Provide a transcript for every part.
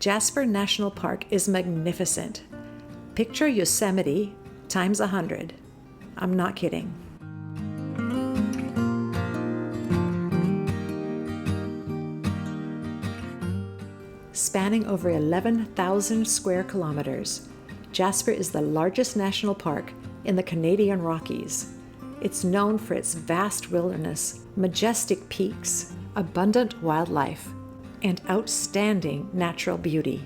Jasper National Park is magnificent. Picture Yosemite times 100. I'm not kidding. Spanning over 11,000 square kilometers, Jasper is the largest national park in the Canadian Rockies. It's known for its vast wilderness, majestic peaks, abundant wildlife, and outstanding natural beauty.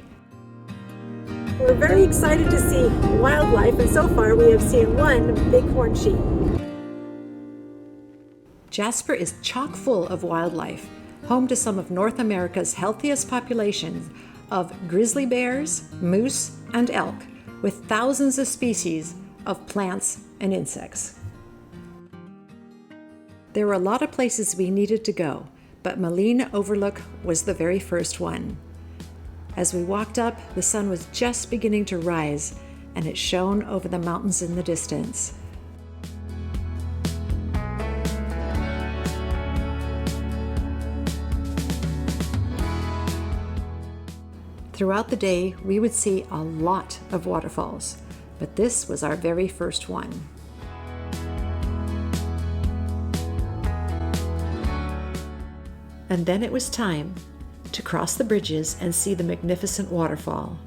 We're very excited to see wildlife, and so far we have seen one bighorn sheep. Jasper is chock full of wildlife, home to some of North America's healthiest populations of grizzly bears, moose, and elk, with thousands of species of plants and insects. There were a lot of places we needed to go, but Moline Overlook was the very first one. As we walked up, the sun was just beginning to rise, and it shone over the mountains in the distance. Throughout the day, we would see a lot of waterfalls, but this was our very first one. And then it was time to cross the bridges and see the magnificent waterfall.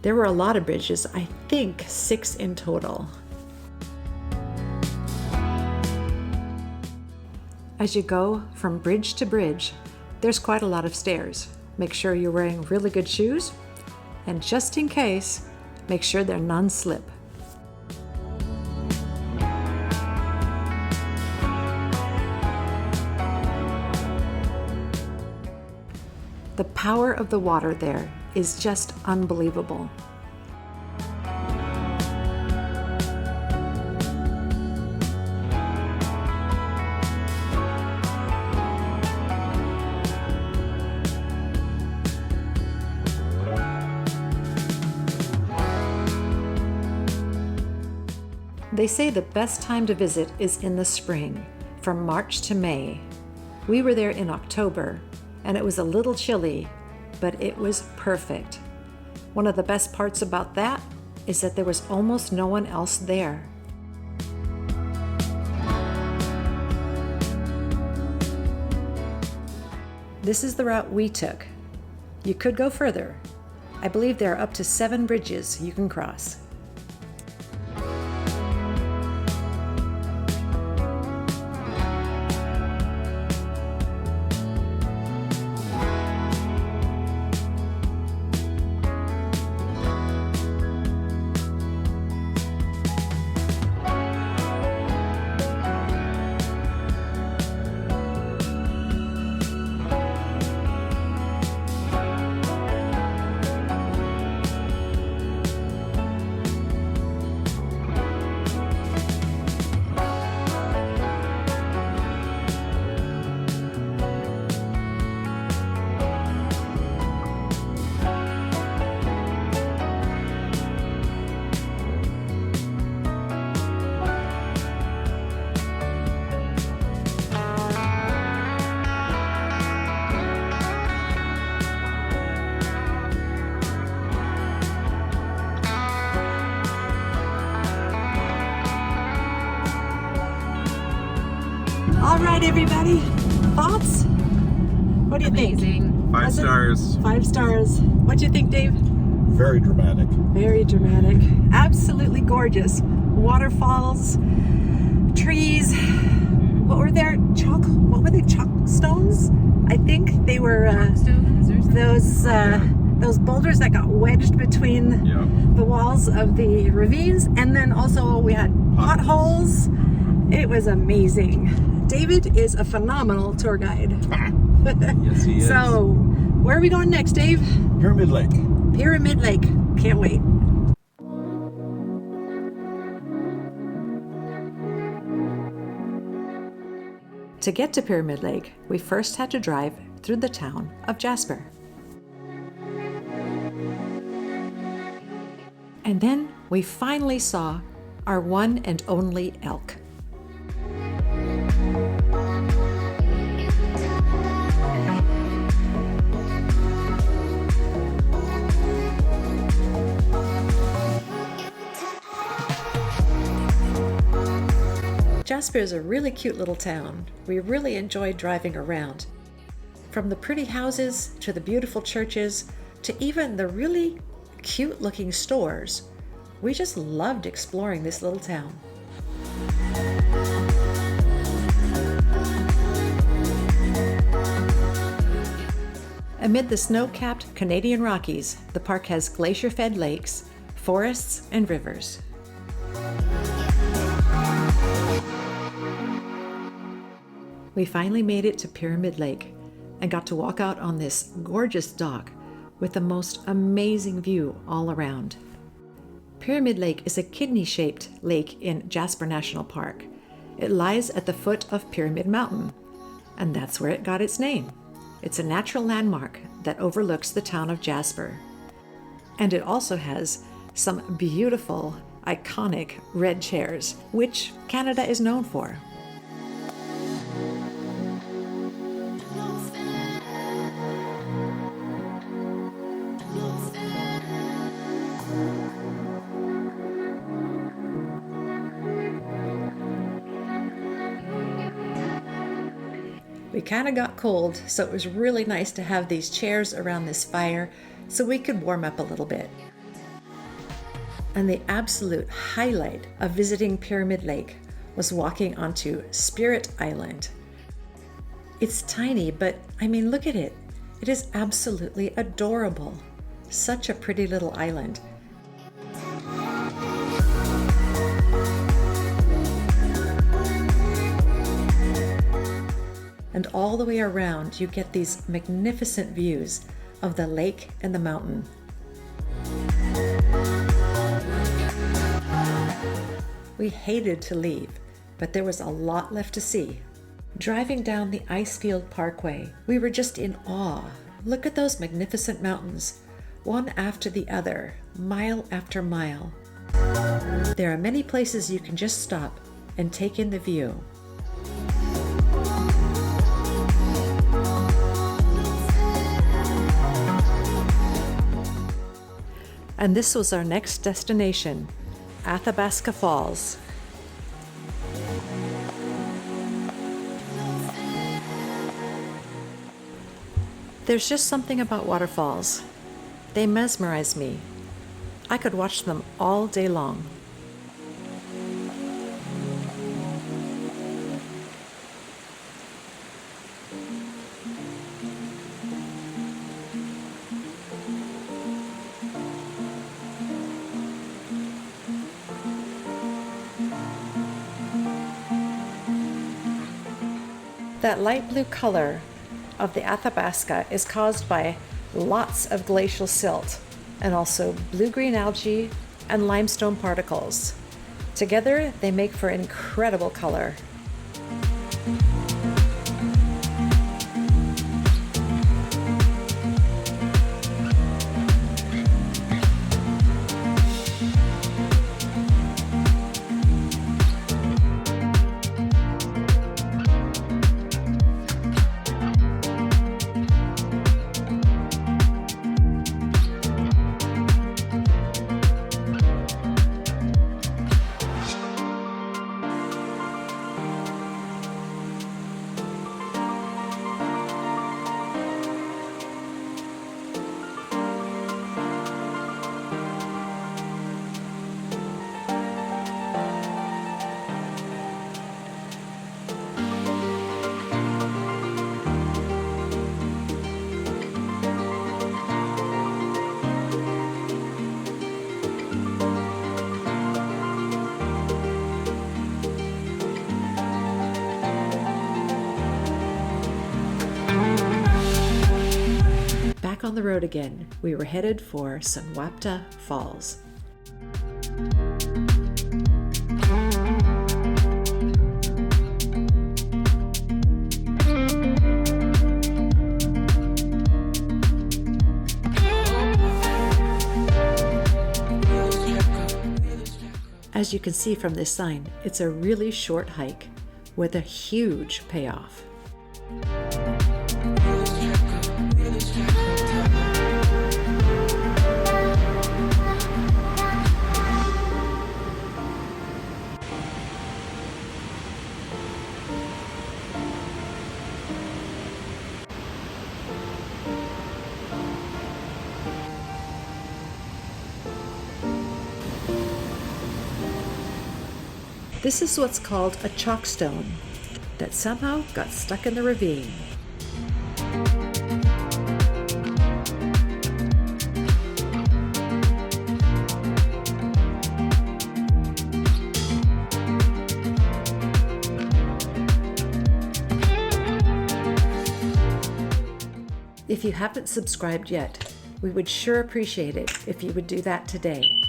There were a lot of bridges, I think 6 in total. As you go from bridge to bridge, there's quite a lot of stairs. Make sure you're wearing really good shoes, and just in case, make sure they're non-slip. The power of the water there is just unbelievable. They say the best time to visit is in the spring, from March to May. We were there in October, and it was a little chilly, but it was perfect. One of the best parts about that is that there was almost no one else there. This is the route we took. You could go further. I believe there are up to 7 bridges you can cross. All right, everybody. Thoughts? What do you Amazing. think? 5 stars. 5 stars. What do you think, Dave? Very dramatic. Very dramatic. Absolutely gorgeous. Waterfalls, trees. What were there? What were they? Chalk stones? I think they were those boulders that got wedged between the walls of the ravines, and then also we had potholes. It was amazing. David is a phenomenal tour guide. Yes, he is. So, where are we going next, Dave? Pyramid Lake. Pyramid Lake. Can't wait. To get to Pyramid Lake, we first had to drive through the town of Jasper. And then we finally saw our one and only elk. Jasper is a really cute little town. We really enjoyed driving around. From the pretty houses to the beautiful churches to even the really cute looking stores, we just loved exploring this little town. Amid the snow-capped Canadian Rockies, the park has glacier-fed lakes, forests, and rivers. We finally made it to Pyramid Lake and got to walk out on this gorgeous dock with the most amazing view all around. Pyramid Lake is a kidney-shaped lake in Jasper National Park. It lies at the foot of Pyramid Mountain, and that's where it got its name. It's a natural landmark that overlooks the town of Jasper. And it also has some beautiful, iconic red chairs, which Canada is known for. We kind of got cold, so it was really nice to have these chairs around this fire so we could warm up a little bit. And the absolute highlight of visiting Pyramid Lake was walking onto Spirit Island. It's tiny, but I mean, look at it. It is absolutely adorable. Such a pretty little island. And all the way around, you get these magnificent views of the lake and the mountain. We hated to leave, but there was a lot left to see. Driving down the Icefield Parkway, we were just in awe. Look at those magnificent mountains, one after the other, mile after mile. There are many places you can just stop and take in the view. And this was our next destination, Athabasca Falls. There's just something about waterfalls. They mesmerize me. I could watch them all day long. That light blue color of the Athabasca is caused by lots of glacial silt and also blue-green algae and limestone particles. Together, they make for incredible color. Back on the road again, we were headed for Sunwapta Falls. As you can see from this sign, it's a really short hike with a huge payoff. This is what's called a chalkstone that somehow got stuck in the ravine. If you haven't subscribed yet, we would sure appreciate it if you would do that today.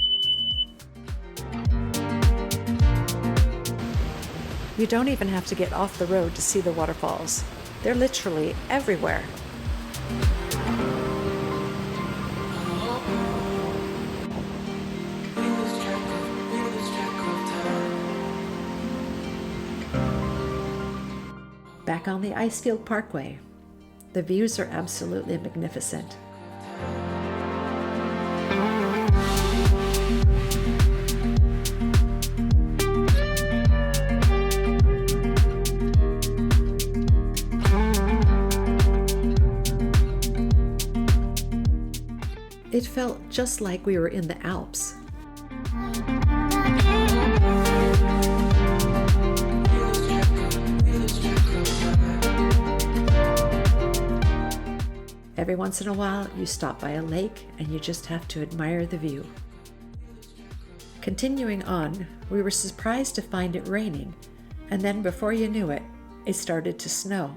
You don't even have to get off the road to see the waterfalls. They're literally everywhere. Back on the Icefield Parkway, the views are absolutely magnificent. It felt just like we were in the Alps. Every once in a while, you stop by a lake and you just have to admire the view. Continuing on, we were surprised to find it raining, and then before you knew it, it started to snow.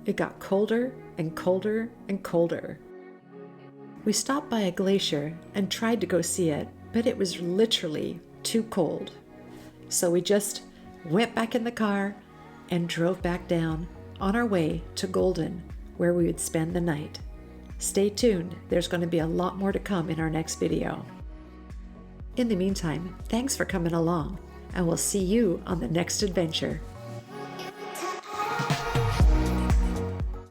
It got colder and colder and colder. We stopped by a glacier and tried to go see it, but it was literally too cold. So we just went back in the car and drove back down on our way to Golden, where we would spend the night. Stay tuned, there's going to be a lot more to come in our next video. In the meantime, thanks for coming along, and we'll see you on the next adventure.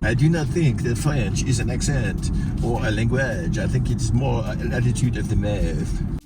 I do not think that French is an accent or a language. I think it's more an attitude of the nerve.